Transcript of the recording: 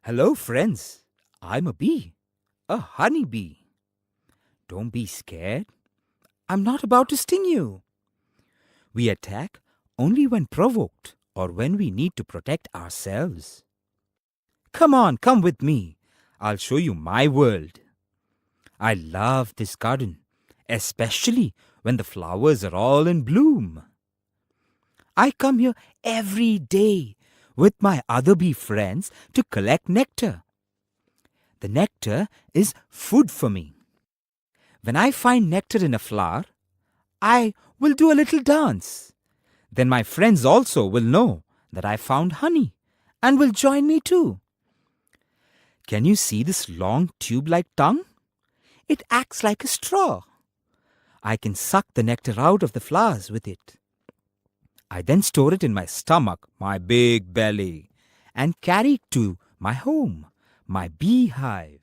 Hello, friends. I'm a bee, a honey bee. Don't be scared. I'm not about to sting you. We attack only when provoked or when we need to protect ourselves. Come on, come with me. I'll show you my world. I love this garden, especially when the flowers are all in bloom. I come here every day with my other bee friends to collect nectar. The nectar is food for me. When I find nectar in a flower, I will do a little dance. Then my friends also will know that I found honey and will join me too. Can you see this long tube-like tongue? It acts like a straw. I can suck the nectar out of the flowers with it. I then store it in my stomach, my big belly, and carry it to my home, my beehive.